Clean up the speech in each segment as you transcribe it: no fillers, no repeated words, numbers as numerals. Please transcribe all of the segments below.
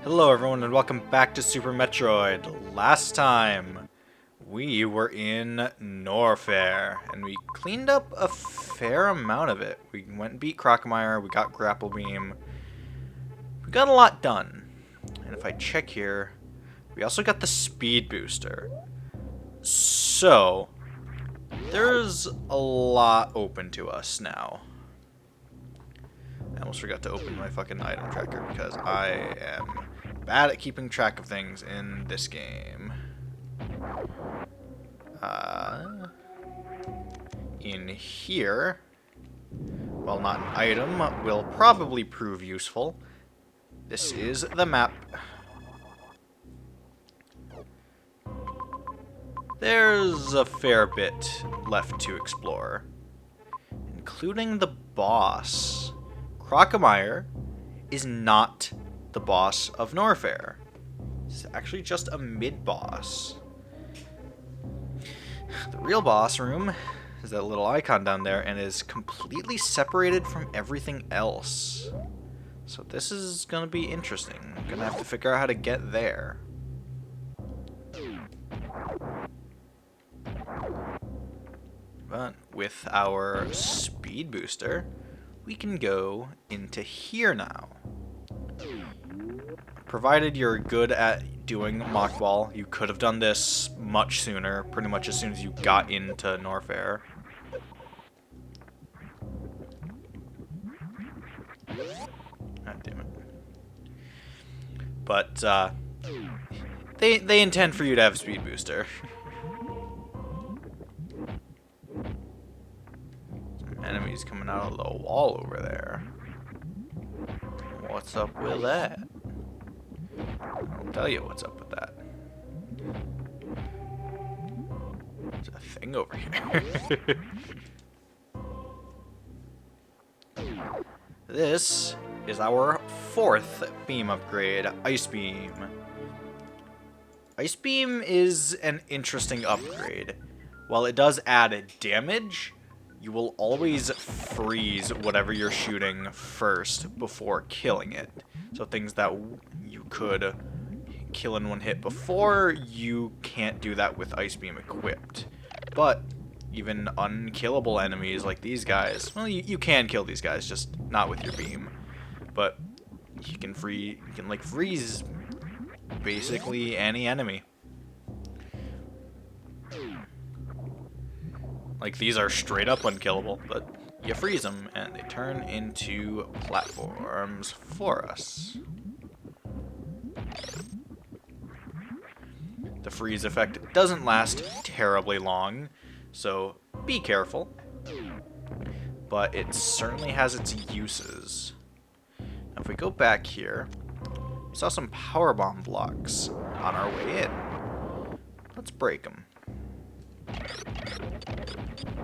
Hello everyone and welcome back to Super Metroid. Last time we were in Norfair and we cleaned up a fair amount of it. We went and beat Crocomire, we got Grapple Beam, we got a lot done. And if I check here, we also got the Speed Booster. So, there's a lot open to us now. I almost forgot to open my fucking item tracker because I am bad at keeping track of things in this game. In here, while not an item, will probably prove useful. This is the map. There's a fair bit left to explore, including the boss. Crocomire is not the boss of Norfair. It's actually just a mid-boss. The real boss room is that little icon down there and is completely separated from everything else. So this is going to be interesting. I'm going to have to figure out how to get there. But with our speed booster, we can go into here now. Provided you're good at doing Mock Ball, you could have done this much sooner, pretty much as soon as you got into Norfair. God damn it. But, they intend for you to have Speed Booster. Enemies coming out of the wall over there. What's up with that? I'll tell you what's up with that. There's a thing over here. This is our fourth beam upgrade, Ice Beam. Ice Beam is an interesting upgrade. While it does add damage, you will always freeze whatever you're shooting first before killing it. So things that you could kill in one hit before, you can't do that with Ice Beam equipped. But even unkillable enemies like these guys, well, you can kill these guys, just not with your beam. But you can like freeze basically any enemy. Like, these are straight up unkillable, but you freeze them, and they turn into platforms for us. The freeze effect doesn't last terribly long, so be careful. But it certainly has its uses. Now, if we go back here, we saw some power bomb blocks on our way in. Let's break them.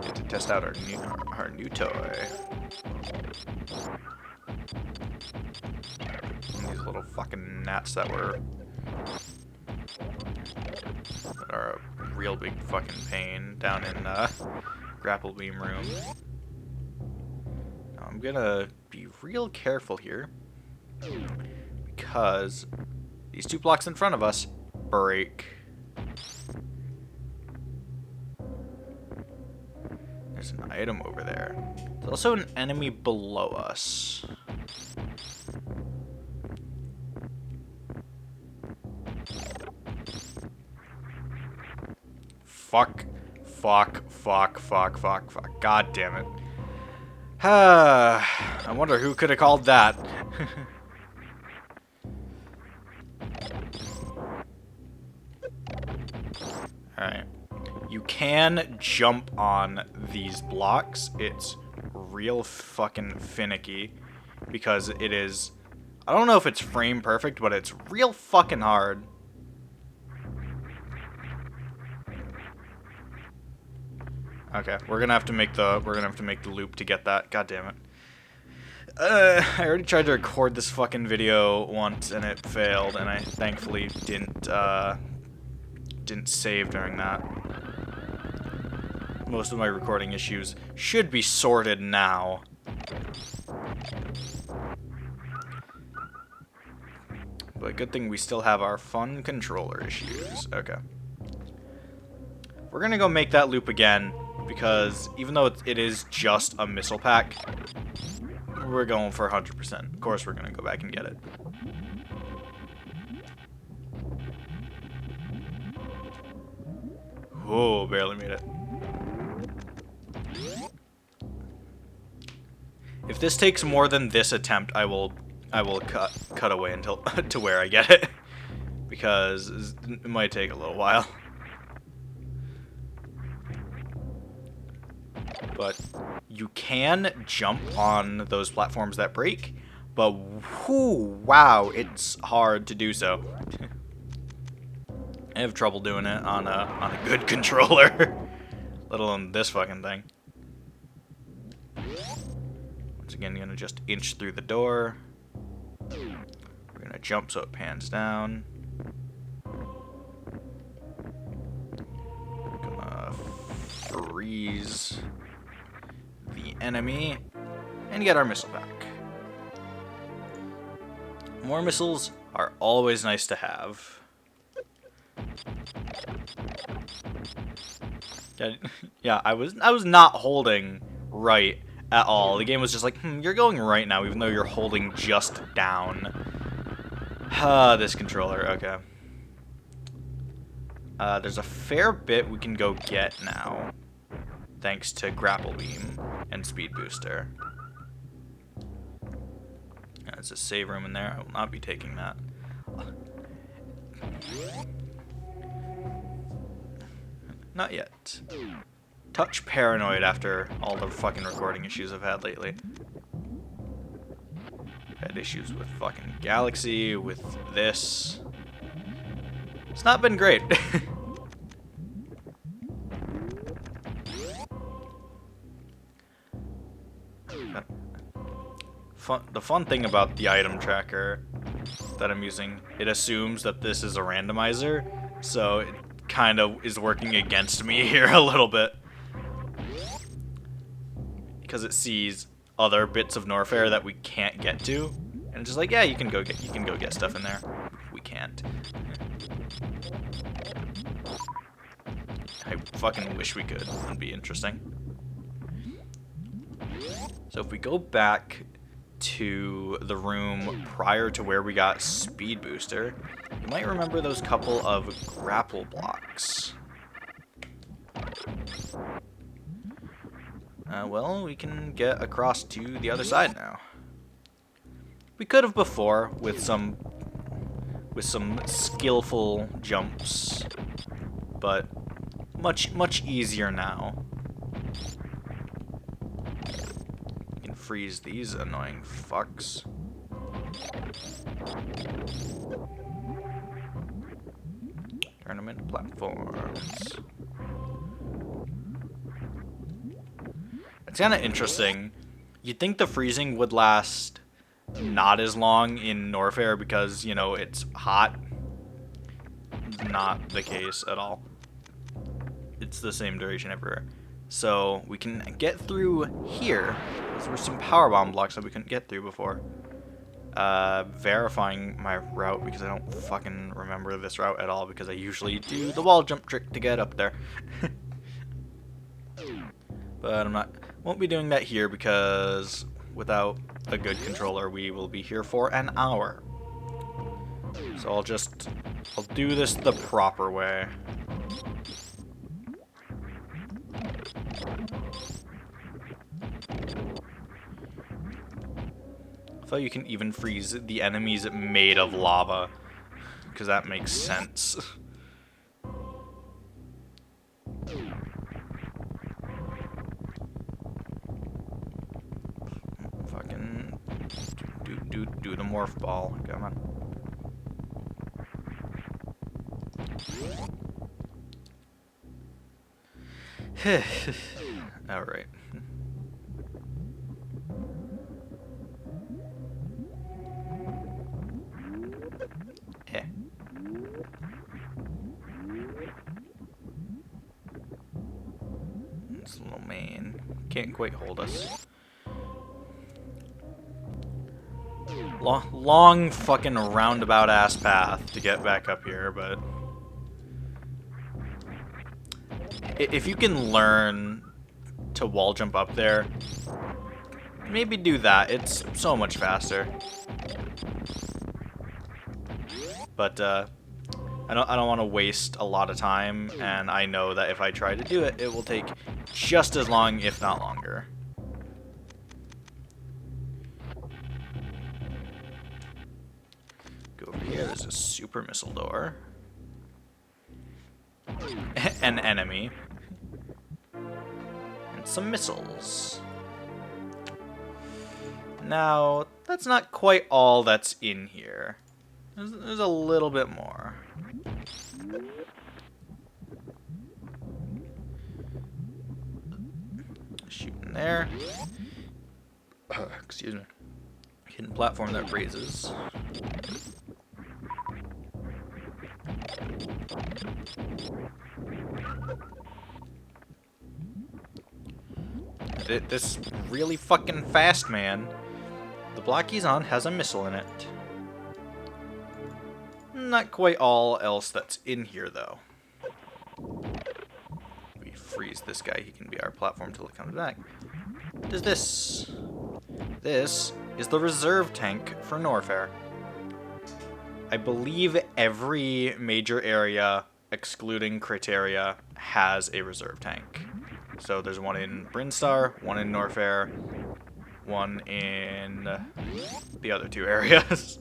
Get to test out our new toy. These little fucking gnats that are a real big fucking pain down in Grapple Beam room. Now I'm gonna be real careful here because these two blocks in front of us break. There's an item over there. There's also an enemy below us. Fuck. God damn it. I wonder who could have called that. Alright. You can jump on these blocks. It's real fucking finicky because it is, I don't know if it's frame perfect, but it's real fucking hard. Okay, we're gonna have to make the loop to get that. God damn it. I already tried to record this fucking video once and it failed, and I thankfully didn't save during that. Most of my recording issues should be sorted now. But good thing we still have our fun controller issues. Okay. We're gonna go make that loop again, because even though it is just a missile pack, we're going for 100%. Of course we're gonna go back and get it. Oh, barely made it. If this takes more than this attempt, I will cut away until to where I get it, because it might take a little while. But you can jump on those platforms that break, but whoo, wow, it's hard to do so. I have trouble doing it on a good controller, let alone this fucking thing. Once again, gonna just inch through the door. We're gonna jump so it pans down. Gonna freeze the enemy and get our missile back. More missiles are always nice to have. Yeah, I was not holding right at all. The game was just like, you're going right now, even though you're holding just down. This controller, okay. There's a fair bit we can go get now, thanks to Grapple Beam and Speed Booster. There's a save room in there. I will not be taking that. Not yet. Touch paranoid after all the fucking recording issues I've had lately. Had issues with fucking Galaxy, with this. It's not been great. The fun thing about the item tracker that I'm using, it assumes that this is a randomizer, so it kind of is working against me here a little bit. Because it sees other bits of Norfair that we can't get to, and it's just like, yeah, you can go get stuff in there. We can't. I fucking wish we could. It'd be interesting. So if we go back to the room prior to where we got Speed Booster, you might remember those couple of grapple blocks. Well, we can get across to the other side now. We could have before with some skillful jumps, but much easier now. We can freeze these annoying fucks. Turn them into platforms. It's kind of interesting. You'd think the freezing would last not as long in Norfair because, you know, it's hot. Not the case at all. It's the same duration everywhere. So we can get through here. There were some power bomb blocks that we couldn't get through before. Verifying my route because I don't fucking remember this route at all because I usually do the wall jump trick to get up there. But won't be doing that here because without a good controller we will be here for an hour. So I'll do this the proper way. I thought you can even freeze the enemies made of lava, because that makes sense. Fucking do the morph ball. Come on. All right. This little man can't quite hold us. Long fucking roundabout ass path to get back up here, but if you can learn to wall jump up there, maybe do that. It's so much faster. But I don't want to waste a lot of time, and I know that if I try to do it, it will take just as long, if not longer. Go over here. There's a super missile door. An enemy. And some missiles. Now, that's not quite all that's in here. There's a little bit more. Shooting there. Excuse me. Hidden platform that raises. This really fucking fast, man. The block he's on has a missile in it. Not quite all else that's in here, though. We freeze this guy, he can be our platform till it comes back. What is this? This is the reserve tank for Norfair. I believe every major area, excluding Criteria, has a reserve tank. So there's one in Brinstar, one in Norfair, one in the other two areas.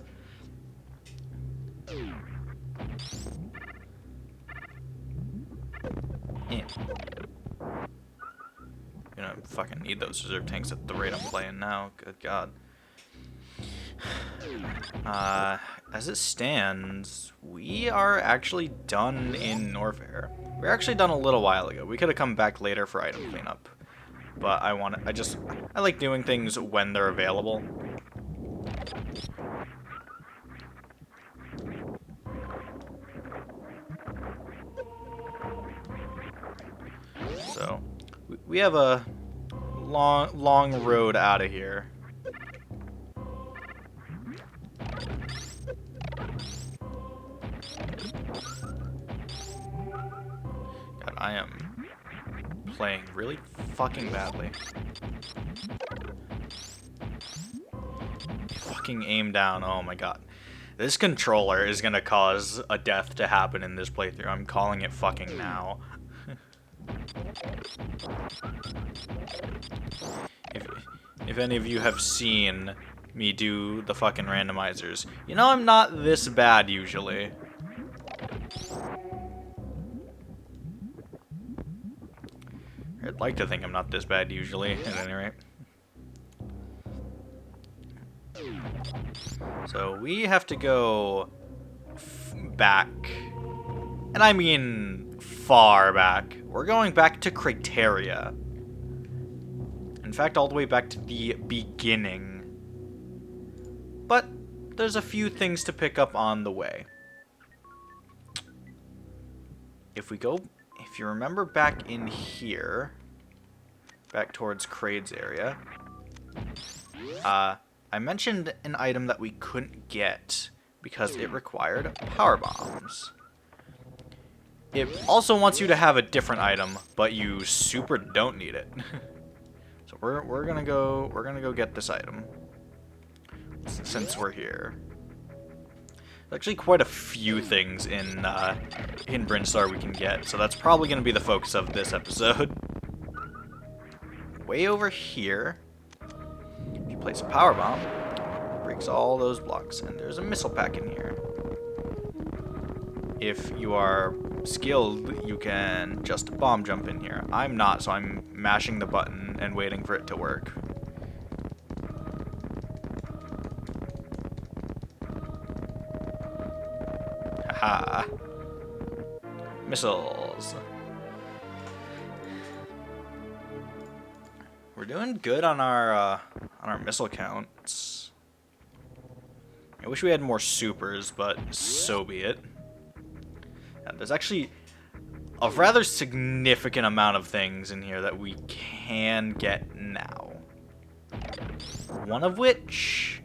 Yeah. Gonna fucking need those reserve tanks at the rate I'm playing now. Good God. As it stands, we are actually done in Norfair. We were actually done a little while ago. We could have come back later for item cleanup, but I like doing things when they're available. So, we have a long road out of here. God, I am playing really fucking badly. Fucking aim down, oh my god. This controller is gonna cause a death to happen in this playthrough. I'm calling it fucking now. If any of you have seen me do the fucking randomizers, you know I'm not this bad usually. I'd like to think I'm not this bad usually, at any rate. So we have to go back, and I mean far back. We're going back to Criteria. In fact, all the way back to the beginning. But there's a few things to pick up on the way. If you remember back in here, back towards Kraid's area, I mentioned an item that we couldn't get because it required power bombs. It also wants you to have a different item, but you super don't need it. So we're gonna go get this item since we're here. There's actually quite a few things in Brinstar we can get, so that's probably gonna be the focus of this episode. Way over here, if you place a power bomb, it breaks all those blocks, and there's a missile pack in here. If you are skilled, you can just bomb jump in here. I'm not, so I'm mashing the button and waiting for it to work. Haha. Missiles. We're doing good on our missile counts. I wish we had more supers, but so be it. And there's actually a rather significant amount of things in here that we can get now. One of which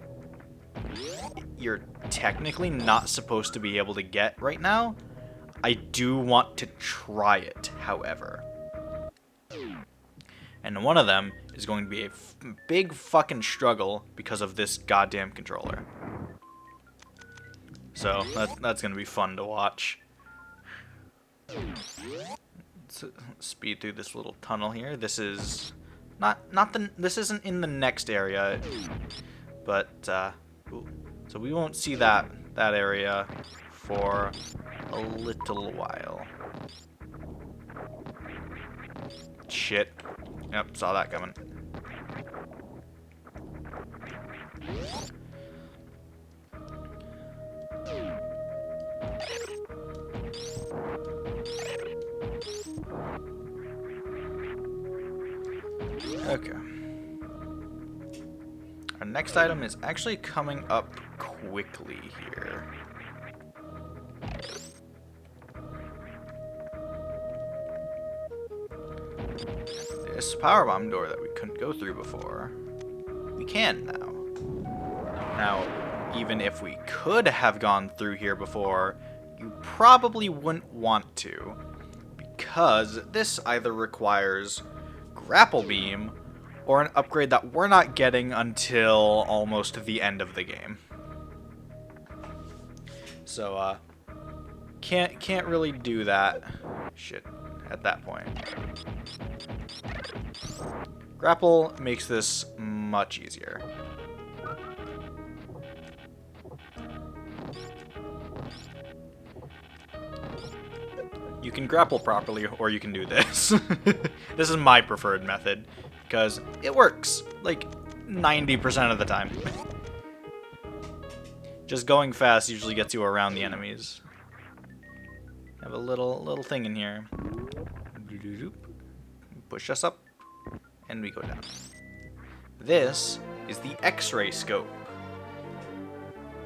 you're technically not supposed to be able to get right now. I do want to try it, however. And one of them is going to be a big fucking struggle because of this goddamn controller. So that's going to be fun to watch. Let's speed through this little tunnel here. This is this isn't in the next area, but so we won't see that area for a little while. Shit. Yep, saw that coming. Okay. Our next item is actually coming up quickly here. This powerbomb door that we couldn't go through before, we can now. Now, even if we could have gone through here before, you probably wouldn't want to, because this either requires grapple beam or an upgrade that we're not getting until almost the end of the game. So, can't really do that shit at that point. Grapple makes this much easier. You can grapple properly, or you can do this. This is my preferred method, because it works, like, 90% of the time. Just going fast usually gets you around the enemies. Have a little thing in here. Push us up, and we go down. This is the X-ray scope.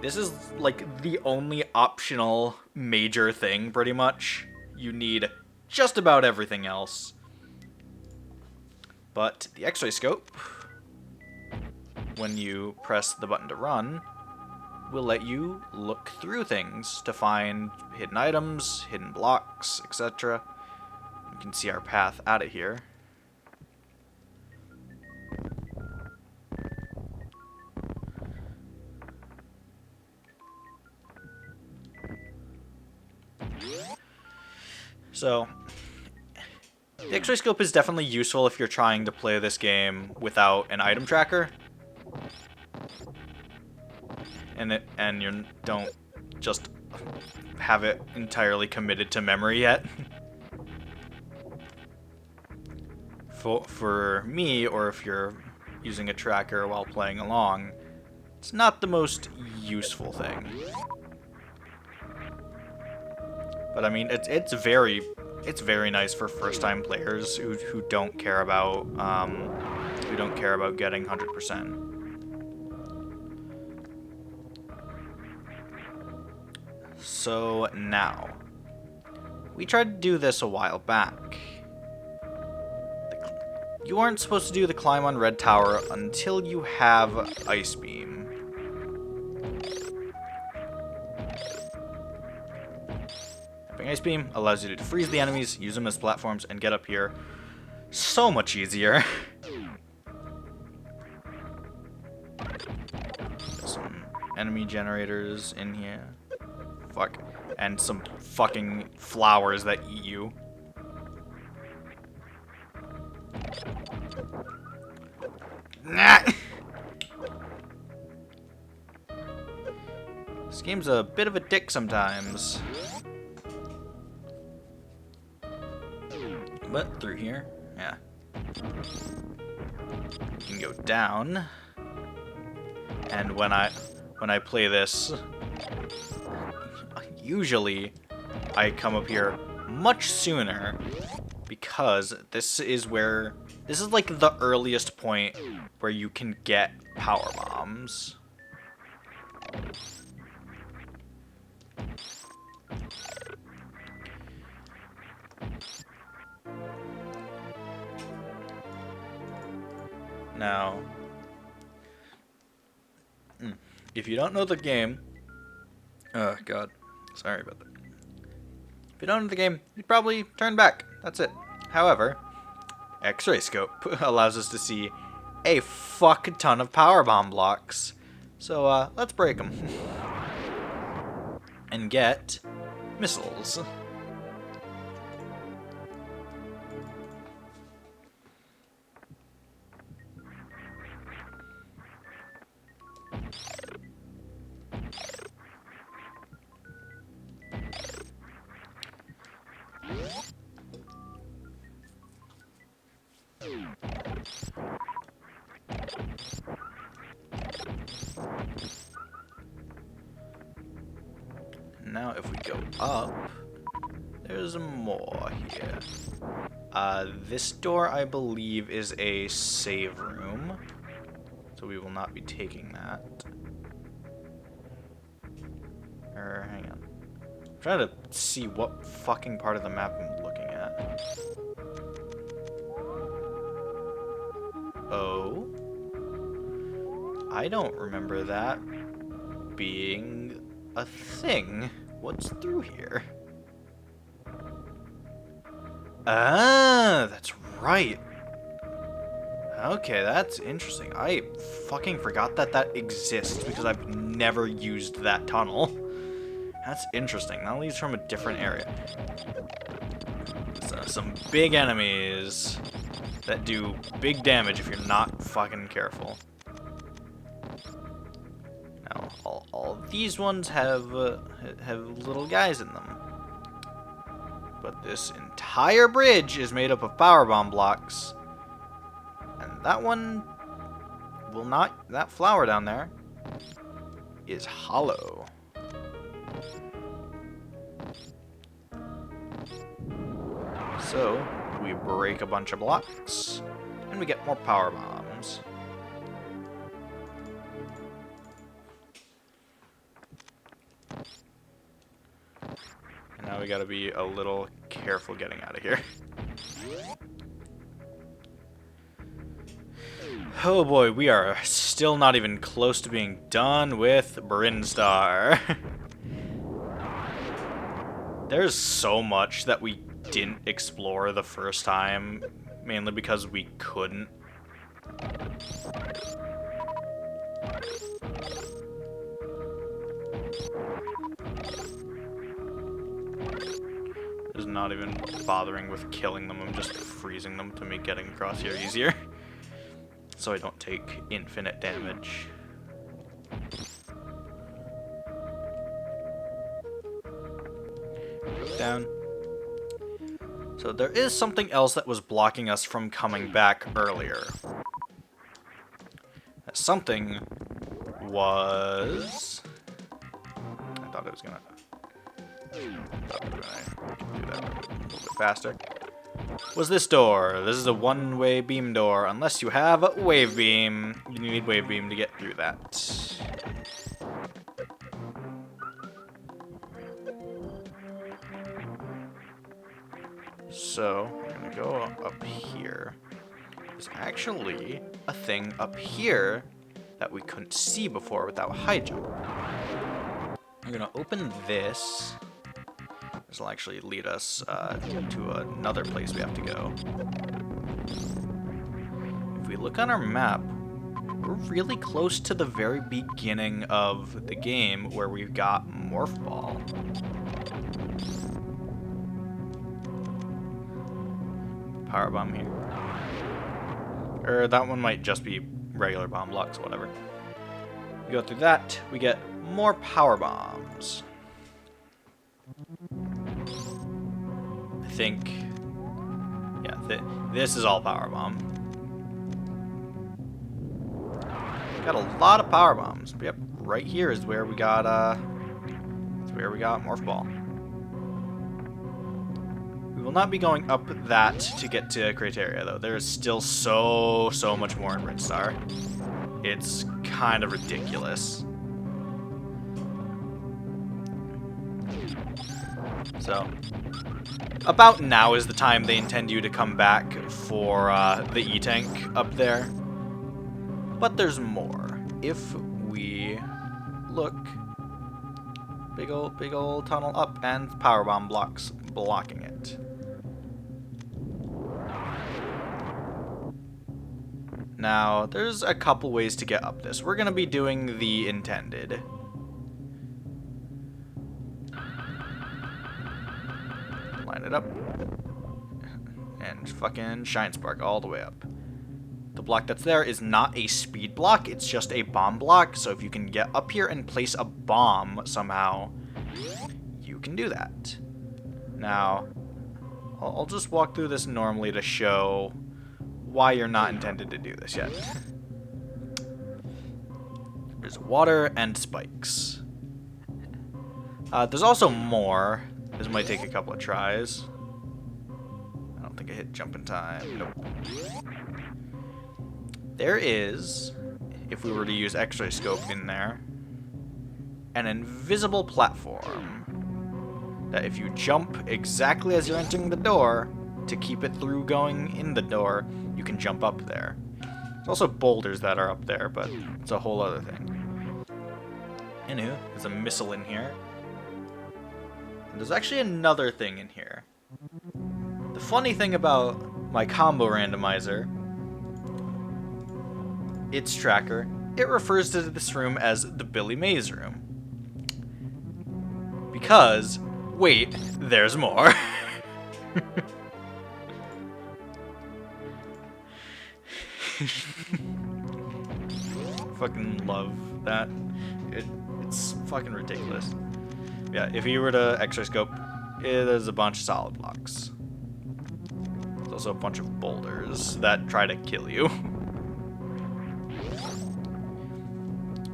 This is, like, the only optional major thing, pretty much. You need just about everything else. But the X-ray scope, when you press the button to run, will let you look through things to find hidden items, hidden blocks, etc. You can see our path out of here. So, the X-ray scope is definitely useful if you're trying to play this game without an item tracker. And you don't just have it entirely committed to memory yet. For me, or if you're using a tracker while playing along, it's not the most useful thing. But I mean, it's very nice for first-time players who don't care about getting 100%. So now, we tried to do this a while back. You aren't supposed to do the climb on Red Tower until you have Ice Beam. Having Ice Beam allows you to freeze the enemies, use them as platforms, and get up here so much easier. Some enemy generators in here. Fuck. And some fucking flowers that eat you. Nah! This game's a bit of a dick sometimes. But through here, yeah. You can go down. And when I play this, usually I come up here much sooner because this is like the earliest point where you can get power bombs. Now, If you don't know the game... Oh, God. Sorry about that. If you don't know the game, you'd probably turn back. That's it. However, X-ray scope allows us to see a fuck ton of power bomb blocks. So, let's break them. And get missiles. Now if we go up, there's more here. This door, I believe, is a save room, so we will not be taking that. Or, hang on. I'm trying to see what fucking part of the map I'm looking at. Oh? I don't remember that being a thing. What's through here? Ah, that's right. Okay, that's interesting. I fucking forgot that that exists because I've never used that tunnel. That's interesting. That leads from a different area. Some big enemies that do big damage if you're not fucking careful. Now, all these ones have little guys in them. But this entire bridge is made up of power bomb blocks. And that one will not... That flower down there is hollow. So, we break a bunch of blocks, and we get more power bombs. And now we gotta be a little careful getting out of here. Oh boy, we are still not even close to being done with Brinstar. There's so much that we didn't explore the first time, mainly because we couldn't. Just not even bothering with killing them, I'm just freezing them to make getting across here easier. So I don't take infinite damage. Go down. So there is something else that was blocking us from coming back earlier. That something was... I thought it was gonna... do that a little bit faster. Was this door. This is a one-way beam door. Unless you have a wave beam. You need wave beam to get through that. So, we're gonna go up here. There's actually a thing up here that we couldn't see before without high jump. I'm gonna open this. This will actually lead us to another place we have to go. If we look on our map, we're really close to the very beginning of the game where we've got Morph Ball. Power bomb here. Or that one might just be regular bomb blocks, whatever. We go through that, we get more power bombs. I think, yeah, this is all power bomb. Got a lot of power bombs. Yep, right here is where we got Morph Ball. We will not be going up that to get to Crateria, though. There is still so much more in Brinstar. It's kind of ridiculous. So, about now is the time they intend you to come back for the E-Tank up there. But there's more. If we look. Big old tunnel up, and power bomb blocks blocking it. Now, there's a couple ways to get up this. We're gonna be doing the intended. Line it up. And fucking shine spark all the way up. The block that's there is not a speed block, it's just a bomb block, so if you can get up here and place a bomb somehow, you can do that. Now, I'll just walk through this normally to show why you're not intended to do this yet. There's water and spikes. There's also more. This might take a couple of tries. I don't think I hit jump in time. Nope. There is, if we were to use X-ray scope in there, an invisible platform that if you jump exactly as you're entering the door to keep it through going in the door, you can jump up there. There's also boulders that are up there, but it's a whole other thing. Anywho, there's a missile in here. And there's actually another thing in here. The funny thing about my combo randomizer, its tracker, it refers to this room as the Billy Mays room. Because, wait, there's more. Fucking love that. It's fucking ridiculous. Yeah, if you were to X-ray scope, there's a bunch of solid blocks. There's also a bunch of boulders that try to kill you.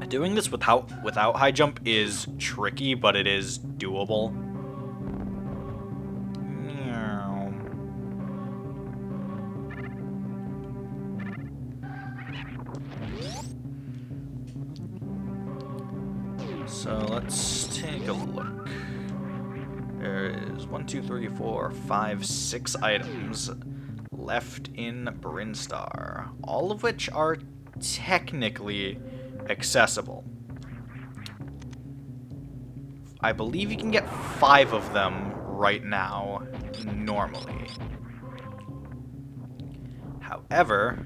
Doing this without high jump is tricky, but it is doable. So let's take a look. There is 1, 2, 3, 4, 5, 6 items left in Brinstar, all of which are technically accessible. I believe you can get 5 of them right now, normally. However,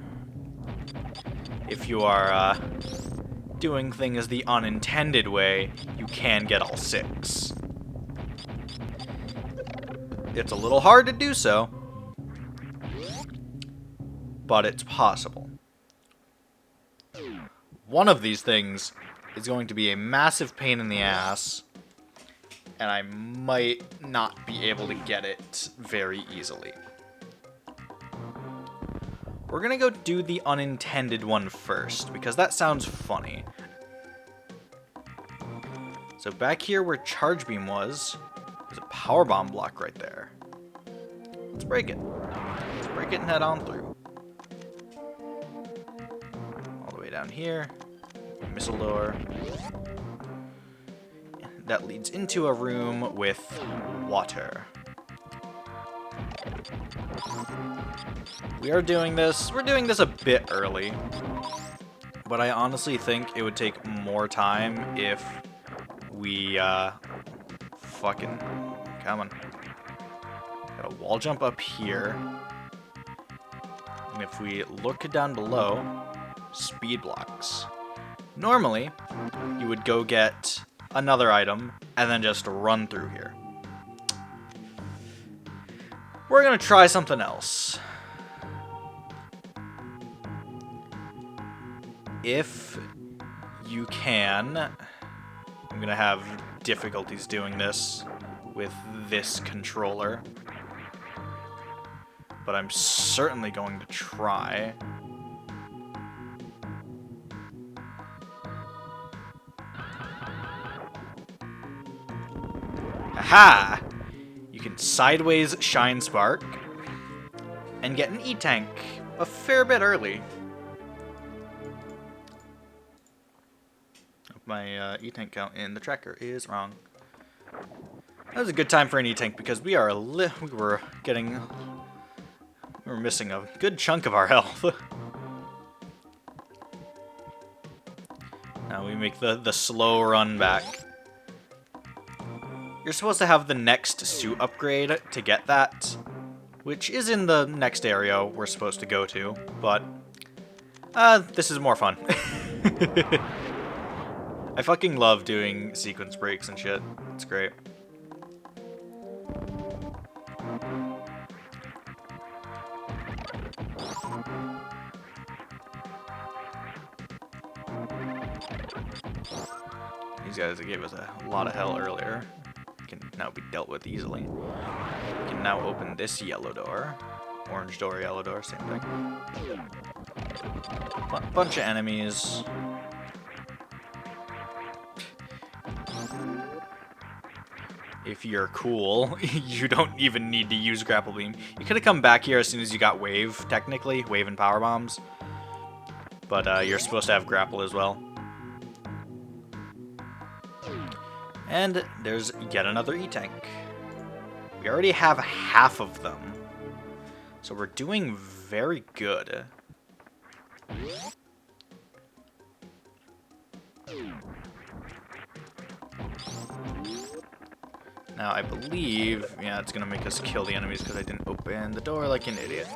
if you are doing things the unintended way, you can get all 6. It's a little hard to do so, but it's possible. One of these things is going to be a massive pain in the ass, and I might not be able to get it very easily. We're gonna go do the unintended one first, because that sounds funny. So back here where Charge Beam was, there's a power bomb block right there. Let's break it. Let's break it and head on through. All the way down here. Missile door. That leads into a room with water. We're doing this a bit early, but I honestly think it would take more time if we, fucking, come on. Got a wall jump up here, and if we look down below, speed blocks. Normally, you would go get another item, and then just run through here. We're gonna try something else. If you can, I'm gonna have difficulties doing this with this controller, but I'm certainly going to try. Aha! You can sideways shine spark and get an E-tank a fair bit early. My E-tank count in the tracker is wrong. That was a good time for an E-tank because we were missing a good chunk of our health. Now Now we make the slow run back. You're supposed to have the next suit upgrade to get that, which is in the next area we're supposed to go to, but this is more fun. I fucking love doing sequence breaks and shit. It's great. These guys gave us a lot of hell earlier. Can now be dealt with easily. We can now open this yellow door. Orange door, yellow door, same thing. Bunch of enemies. If you're cool, you don't even need to use grapple beam. You could have come back here as soon as you got wave, technically. Wave and power bombs. But you're supposed to have grapple as well. And there's yet another E-Tank. We already have half of them. So we're doing very good. Now I believe, yeah, it's gonna make us kill the enemies because I didn't open the door like an idiot.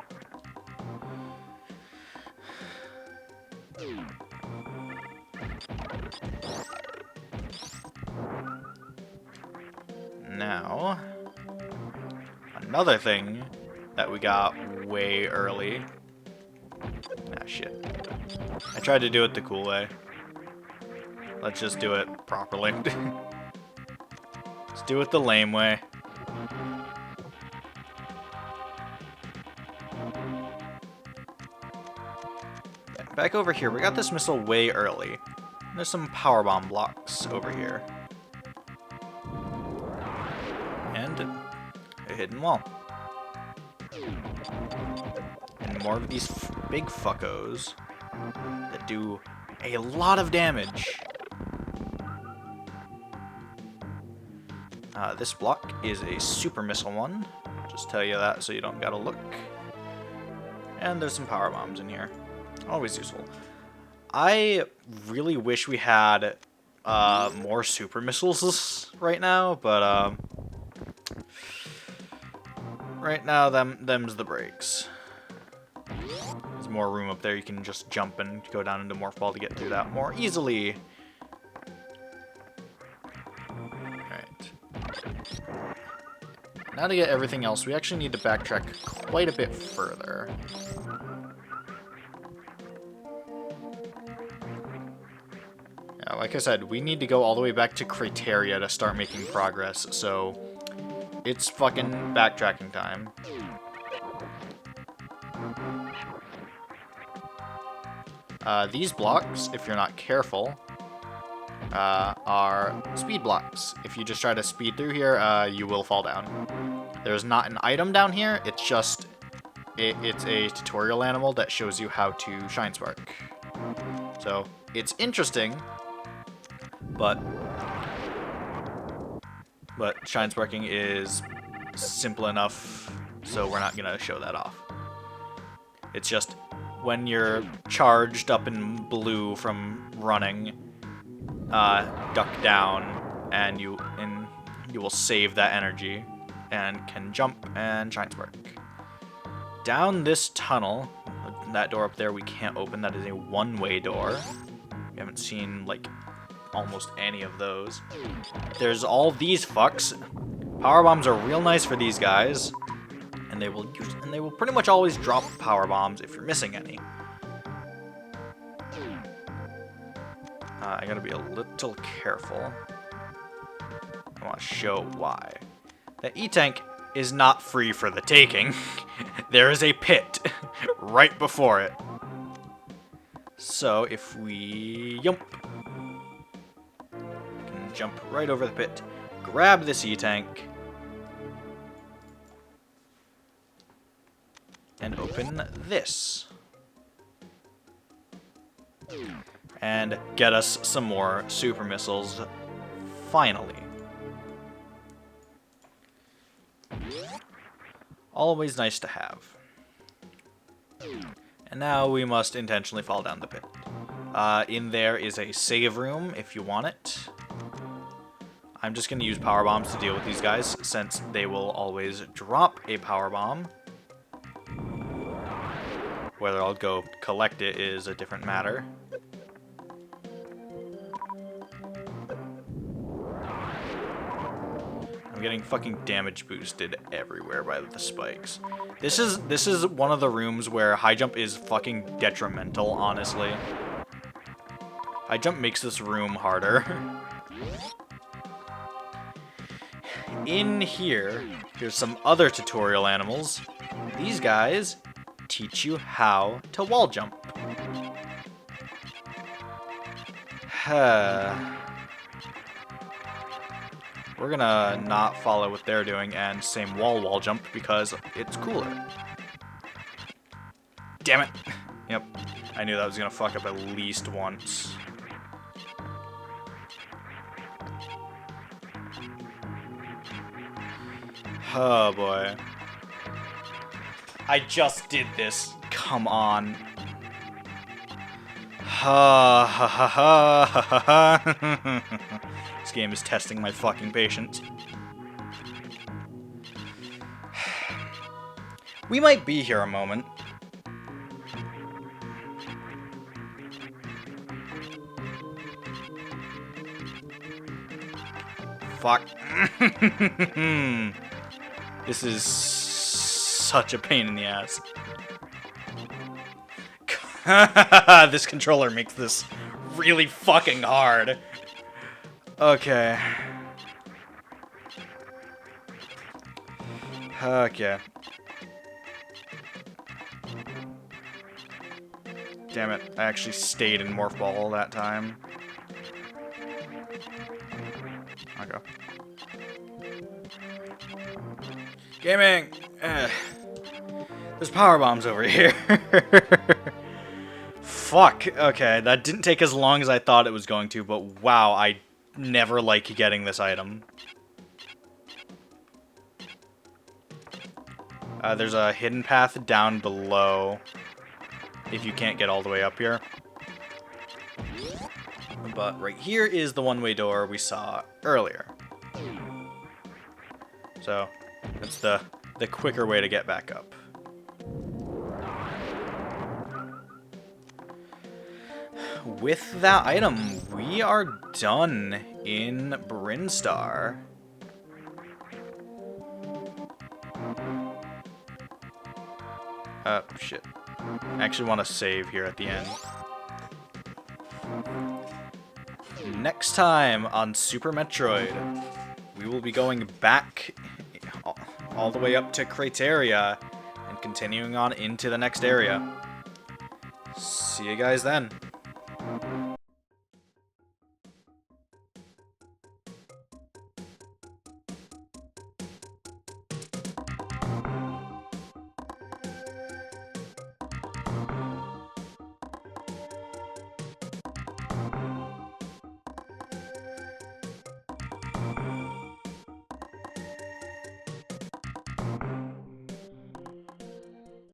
Now, another thing that we got way early. Ah, shit. I tried to do it the cool way. Let's just do it properly. Let's do it the lame way. Back over here, we got this missile way early. There's some power bomb blocks over here. And a hidden wall. And more of these big fuckos that do a lot of damage. This block is a super missile one. Just tell you that so you don't gotta look. And there's some power bombs in here. Always useful. I really wish we had more super missiles right now, but right now them's the breaks. There's more room up there. You can just jump and go down into Morph Ball to get through that more easily. Alright. Now to get everything else, we actually need to backtrack quite a bit further. Yeah, like I said, we need to go all the way back to Crateria to start making progress, so it's fucking backtracking time. These blocks, if you're not careful, are speed blocks. If you just try to speed through here, you will fall down. There's not an item down here, it's just it's a tutorial animal that shows you how to Shine Spark. So, it's interesting, but Shine Sparking is simple enough, so we're not gonna show that off. It's just when you're charged up in blue from running, duck down, and you will save that energy and can jump and Shine Spark. Down this tunnel, that door up there we can't open. That is a one-way door. We haven't seen like almost any of those. There's all these fucks. Power bombs are real nice for these guys, and they will pretty much always drop power bombs if you're missing any. I gotta be a little careful. I want to show why. The E-Tank is not free for the taking. There is a pit right before it. So if we jump right over the pit, grab this E-Tank, and open this. And get us some more super missiles, finally. Always nice to have. And now we must intentionally fall down the pit. In there is a save room if you want it. I'm just going to use power bombs to deal with these guys, since they will always drop a power bomb. Whether I'll go collect it is a different matter. I'm getting fucking damage boosted everywhere by the spikes. This is one of the rooms where high jump is fucking detrimental, honestly. High jump makes this room harder. In here, here's some other tutorial animals. These guys teach you how to wall jump. We're gonna not follow what they're doing and same wall jump because it's cooler. Damn it. Yep. I knew that was gonna fuck up at least once. Oh boy. I just did this. Come on. Ha ha ha ha ha ha. This game is testing my fucking patience. We might be here a moment. Fuck. This is such a pain in the ass. This controller makes this really fucking hard. Okay. Okay. Damn it, I actually stayed in Morph Ball all that time. Okay. Gaming! There's power bombs over here. Fuck. Okay, that didn't take as long as I thought it was going to, but wow, I never like getting this item. There's a hidden path down below if you can't get all the way up here. But right here is the one-way door we saw earlier. So, that's the quicker way to get back up. With that item, we are done in Brinstar. Shit. I actually want to save here at the end. Next time on Super Metroid, we will be going back all the way up to Crateria and continuing on into the next area. See you guys then.